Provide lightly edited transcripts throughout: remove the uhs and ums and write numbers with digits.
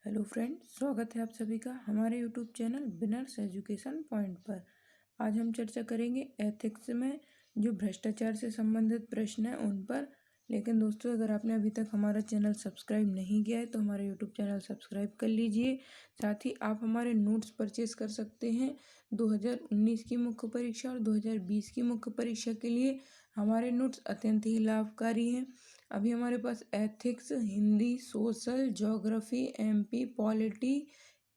Hello friends, स्वागत है आप सभी का हमारे यूट्यूब चैनल बिनर्स एजुकेशन पॉइंट पर। आज हम चर्चा करेंगे एथिक्स में जो भ्रष्टाचार से संबंधित प्रश्न हैं उन पर। लेकिन दोस्तों, अगर आपने अभी तक हमारा चैनल सब्सक्राइब नहीं किया है तो हमारे यूट्यूब चैनल सब्सक्राइब कर लीजिए। साथ ही आप हमारे नोट्स परचेज कर सकते हैं 2019 की मुख्य परीक्षा और 2020 की मुख्य परीक्षा के लिए। हमारे नोट्स अत्यंत ही लाभकारी हैं। अभी हमारे पास ethics, Hindi, social, geography, MP, polity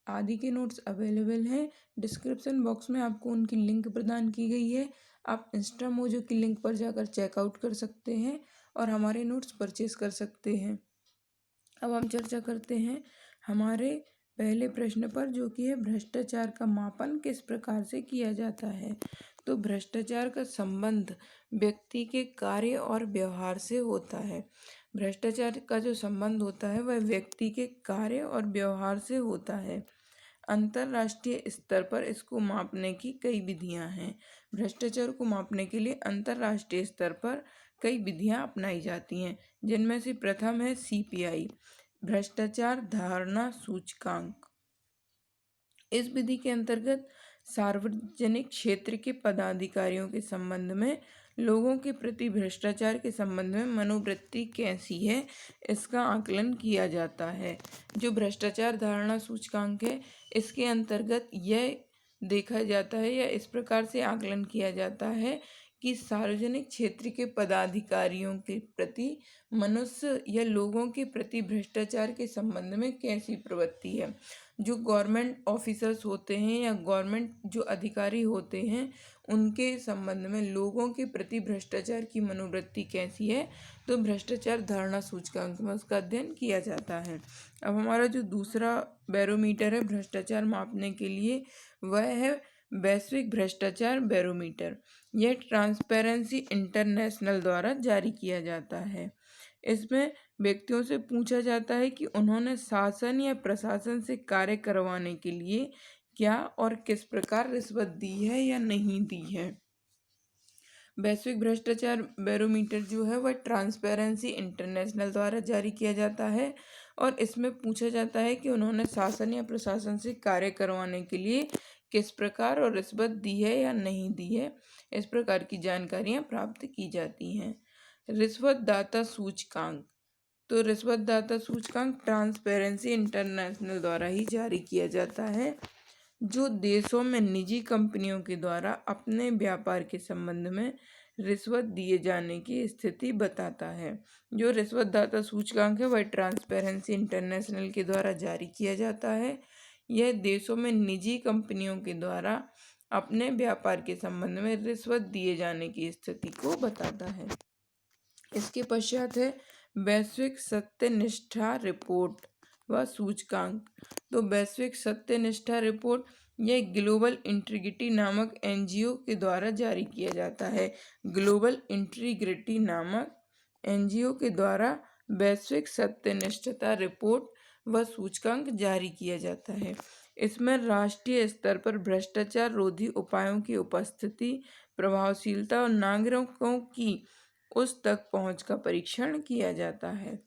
आदि के नोट्स अवेलेबल हैं। डिस्क्रिप्शन बॉक्स में आपको उनकी लिंक प्रदान की गई है। आप इंस्टा मोजो की लिंक पर जाकर चेकआउट कर सकते हैं और हमारे नोट्स परचेज कर सकते हैं। अब हम चर्चा करते हैं हमारे पहले प्रश्न पर, जो कि है भ्रष्टाचार का मापन किस प्रकार से किया जाता है। तो भ्रष्टाचार का संबंध व्यक्ति के कार्य और व्यवहार से होता है। भ्रष्टाचार का जो संबंध होता है वह व्यक्ति के कार्य और व्यवहार से होता है। अंतर्राष्ट्रीय स्तर पर इसको मापने की कई विधियां हैं। भ्रष्टाचार को मापने के लिए अंतर्राष्ट्रीय स्तर पर कई विधियां अपनाई जाती हैं, जिनमें से प्रथम है सीपीआई, भ्रष्टाचार धारणा सूचकांक। इस विधि के अंतर्गत सार्वजनिक क्षेत्र के पदाधिकारियों के संबंध में लोगों के प्रति भ्रष्टाचार के संबंध में मनोवृत्ति कैसी है, इसका आकलन किया जाता है। जो भ्रष्टाचार धारणा सूचकांक है, इसके अंतर्गत यह देखा जाता है या इस प्रकार से आकलन किया जाता है कि सार्वजनिक क्षेत्र के पदाधिकारियों के प्रति मनुष्य या लोगों के प्रति भ्रष्टाचार के संबंध में कैसी प्रवृत्ति है। जो गवर्नमेंट ऑफिसर्स होते हैं या गवर्नमेंट जो अधिकारी होते हैं, उनके संबंध में लोगों के प्रति भ्रष्टाचार की मनोवृत्ति कैसी है, तो भ्रष्टाचार धारणा सूचकांक में उसका अध्ययन किया जाता है। अब हमारा जो दूसरा बैरोमीटर है भ्रष्टाचार मापने के लिए, वह है वैश्विक भ्रष्टाचार बैरोमीटर। यह ट्रांसपेरेंसी इंटरनेशनल द्वारा जारी किया जाता है। इसमें व्यक्तियों से पूछा जाता है कि उन्होंने शासन या प्रशासन से कार्य करवाने के लिए क्या और किस प्रकार रिश्वत दी है या नहीं दी है। वैश्विक भ्रष्टाचार बैरोमीटर जो है वह ट्रांसपेरेंसी इंटरनेशनल द्वारा जारी किया जाता है और इसमें पूछा जाता है कि उन्होंने शासन या प्रशासन से कार्य करवाने के लिए किस प्रकार और रिश्वत दी है या नहीं दी है। इस प्रकार की जानकारियां प्राप्त की जाती हैं। रिश्वत दाता सूचकांक, तो रिश्वत दाता सूचकांक ट्रांसपेरेंसी इंटरनेशनल द्वारा ही जारी किया जाता है, जो देशों में निजी कंपनियों के द्वारा अपने व्यापार के संबंध में रिश्वत दिए जाने की स्थिति बताता है। जो रिश्वत दाता सूचकांक है वह ट्रांसपेरेंसी इंटरनेशनल के द्वारा जारी किया जाता है। यह देशों में निजी कंपनियों के द्वारा अपने व्यापार के संबंध में रिश्वत दिए जाने की स्थिति को बताता है। इसके पश्चात है वैश्विक सत्यनिष्ठा रिपोर्ट व सूचकांक। तो वैश्विक सत्यनिष्ठा रिपोर्ट यह ग्लोबल इंटीग्रिटी नामक एनजीओ के द्वारा जारी किया जाता है। ग्लोबल इंटीग्रिटी नामक एनजीओ के द्वारा वैश्विक सत्यनिष्ठता रिपोर्ट व सूचकांक जारी किया जाता है। इसमें राष्ट्रीय स्तर पर भ्रष्टाचार रोधी उपायों की उपस्थिति, प्रभावशीलता और नागरिकों की उस तक पहुंच का परीक्षण किया जाता है।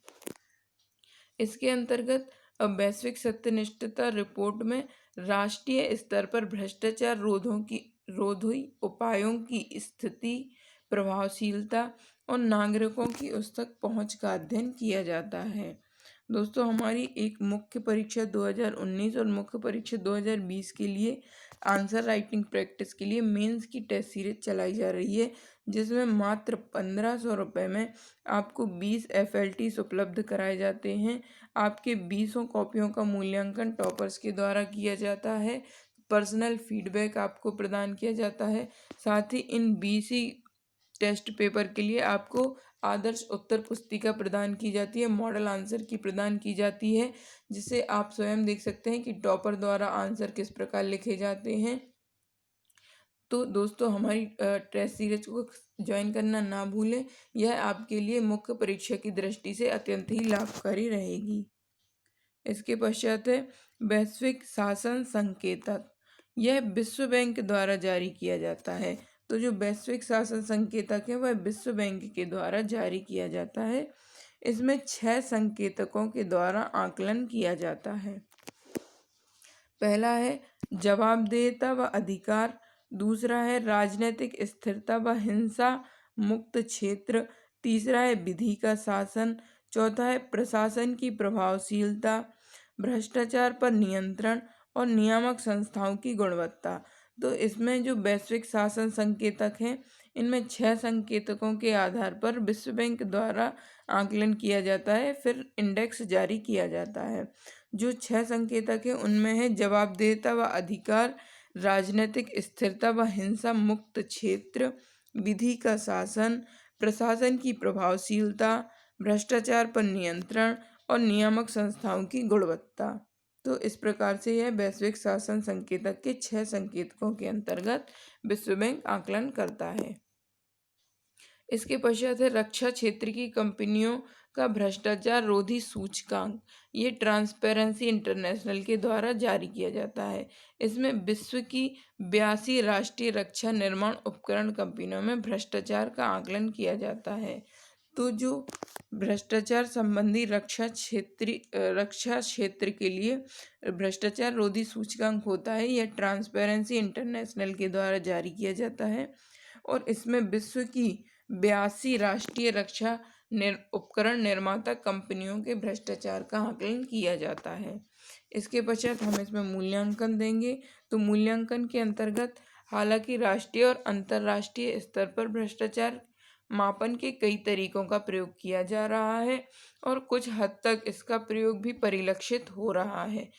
इसके अंतर्गत अब वैश्विक सत्यनिष्ठता रिपोर्ट में राष्ट्रीय स्तर पर भ्रष्टाचार रोधी उपायों की स्थिति, प्रभावशीलता और नागरिकों की उस तक पहुंच का अध्ययन किया जाता है। दोस्तों, हमारी एक मुख्य परीक्षा 2019 और मुख्य परीक्षा 2020 के लिए आंसर राइटिंग प्रैक्टिस के लिए मेंस की टेस्ट सीरीज चलाई जा रही है, जिसमें मात्र 1500 रुपये में आपको 20 FLTs उपलब्ध कराए जाते हैं। आपके 20 कॉपियों का मूल्यांकन टॉपर्स के द्वारा किया जाता है। पर्सनल फीडबैक आपको प्रदान किया जाता है। साथ ही इन 20 टेस्ट पेपर के लिए आपको आदर्श उत्तर पुस्तिका प्रदान की जाती है, मॉडल आंसर की प्रदान की जाती है, जिसे आप स्वयं देख सकते हैं कि टॉपर द्वारा आंसर किस प्रकार लिखे जाते हैं। तो दोस्तों, हमारी टेस्ट सीरीज को ज्वाइन करना ना भूलें। यह आपके लिए मुख्य परीक्षा की दृष्टि से अत्यंत ही लाभकारी रहेगी। इसके पश्चात है वैश्विक शासन संकेतक। यह विश्व बैंक द्वारा जारी किया जाता है। तो जो वैश्विक शासन संकेतक है वह विश्व बैंक के द्वारा जारी किया जाता है। इसमें 6 संकेतकों के द्वारा आकलन किया जाता है। पहला है जवाबदेहिता व अधिकार, दूसरा है राजनीतिक स्थिरता व हिंसा मुक्त क्षेत्र, तीसरा है विधि का शासन, चौथा है प्रशासन की प्रभावशीलता, भ्रष्टाचार पर नियंत्रण और नियामक संस्थाओं की गुणवत्ता। तो इसमें जो वैश्विक शासन संकेतक हैं, इनमें 6 संकेतकों के आधार पर विश्व बैंक द्वारा आकलन किया जाता है, फिर इंडेक्स जारी किया जाता है। जो 6 संकेतक हैं उनमें है जवाबदेहिता व अधिकार, राजनीतिक स्थिरता व हिंसा मुक्त क्षेत्र, विधि का शासन, प्रशासन की प्रभावशीलता, भ्रष्टाचार पर नियंत्रण और नियामक संस्थाओं की गुणवत्ता। तो इस प्रकार से यह वैश्विक शासन संकेतक के 6 संकेतकों के अंतर्गत विश्व बैंक आकलन करता है। इसके पश्चात है रक्षा क्षेत्र की कंपनियों का भ्रष्टाचार रोधी सूचकांक। ये ट्रांसपेरेंसी इंटरनेशनल के द्वारा जारी किया जाता है। इसमें विश्व की 82 राष्ट्रीय रक्षा निर्माण उपकरण कंपनियों में भ्रष्टाचार का आकलन किया जाता है। तो जो भ्रष्टाचार संबंधी रक्षा क्षेत्र के लिए भ्रष्टाचार रोधी सूचकांक होता है, यह ट्रांसपेरेंसी इंटरनेशनल के द्वारा जारी किया जाता है और इसमें विश्व की 82 राष्ट्रीय रक्षा उपकरण निर्माता कंपनियों के भ्रष्टाचार का आकलन किया जाता है। इसके पश्चात हम इसमें मूल्यांकन देंगे। तो मूल्यांकन के अंतर्गत हालांकि राष्ट्रीय और अंतर्राष्ट्रीय स्तर पर भ्रष्टाचार मापन के कई तरीकों का प्रयोग किया जा रहा है और कुछ हद तक इसका प्रयोग भी परिलक्षित हो रहा है,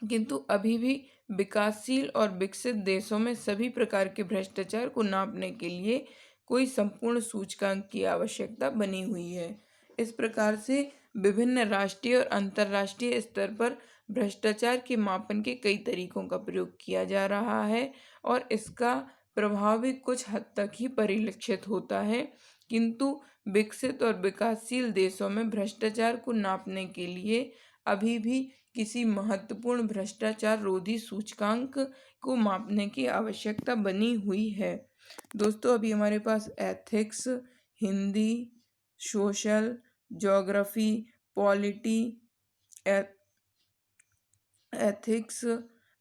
किंतु अभी भी विकासशील और विकसित देशों में सभी प्रकार के भ्रष्टाचार को नापने के लिए कोई संपूर्ण सूचकांक की आवश्यकता बनी हुई है। इस प्रकार से विभिन्न राष्ट्रीय और अंतर्राष्ट्रीय स्तर पर भ्रष्टाचार के मापन के कई तरीकों का प्रयोग किया जा रहा है और इसका प्रभाव भी कुछ हद तक ही परिलक्षित होता है, किंतु विकसित और विकासशील देशों में भ्रष्टाचार को नापने के लिए अभी भी किसी महत्वपूर्ण भ्रष्टाचार रोधी सूचकांक को मापने की आवश्यकता बनी हुई है। दोस्तों, अभी हमारे पास ethics, Hindi, social, geography, polity, ethics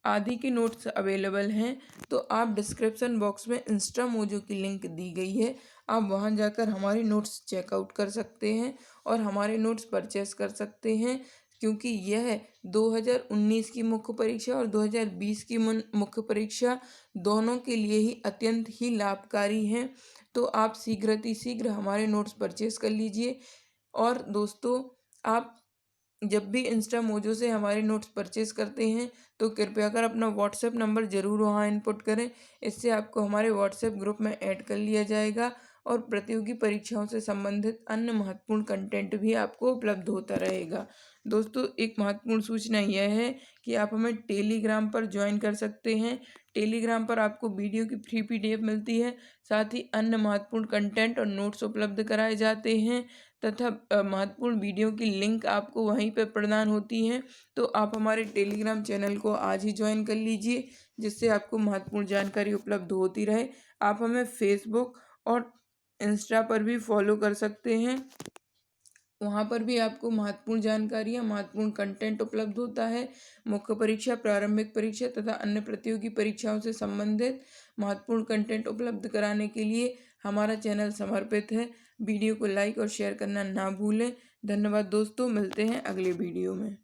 आदि के नोट्स अवेलेबल हैं। तो आप डिस्क्रिप्शन बॉक्स में इंस्टा मोजो की लिंक दी गई है, आप वहां जाकर हमारे नोट्स चेकआउट कर सकते हैं और हमारे नोट्स परचेस कर सकते हैं, क्योंकि यह 2019 की मुख्य परीक्षा और 2020 की मुख्य परीक्षा दोनों के लिए ही अत्यंत ही लाभकारी हैं। तो आप शीघ्र हमारे नोट्स परचेस कर लीजिए। और दोस्तों, आप जब भी इंस्टा मोजो से हमारे नोट्स परचेस करते हैं तो कृपया कर अपना व्हाट्सएप नंबर ज़रूर वहाँ इनपुट करें। इससे आपको हमारे व्हाट्सएप ग्रुप में ऐड कर लिया जाएगा और प्रतियोगी परीक्षाओं से संबंधित अन्य महत्वपूर्ण कंटेंट भी आपको उपलब्ध होता रहेगा। दोस्तों, एक महत्वपूर्ण सूचना यह है कि आप हमें टेलीग्राम पर ज्वाइन कर सकते हैं। टेलीग्राम पर आपको वीडियो की फ्री PDF मिलती है, साथ ही अन्य महत्वपूर्ण कंटेंट और नोट्स उपलब्ध कराए जाते हैं तथा महत्वपूर्ण वीडियो की लिंक आपको वहीं पर प्रदान होती हैं। तो आप हमारे टेलीग्राम चैनल को आज ही ज्वाइन कर लीजिए, जिससे आपको महत्वपूर्ण जानकारी उपलब्ध होती रहे। आप हमें फेसबुक और इंस्टा पर भी फॉलो कर सकते हैं, वहाँ पर भी आपको महत्वपूर्ण जानकारियाँ, महत्वपूर्ण कंटेंट उपलब्ध होता है। मुख्य परीक्षा, प्रारंभिक परीक्षा तथा अन्य प्रतियोगी परीक्षाओं से संबंधित महत्वपूर्ण कंटेंट उपलब्ध कराने के लिए हमारा चैनल समर्पित है। वीडियो को लाइक और शेयर करना ना भूलें। धन्यवाद दोस्तों, मिलते हैं अगले वीडियो में।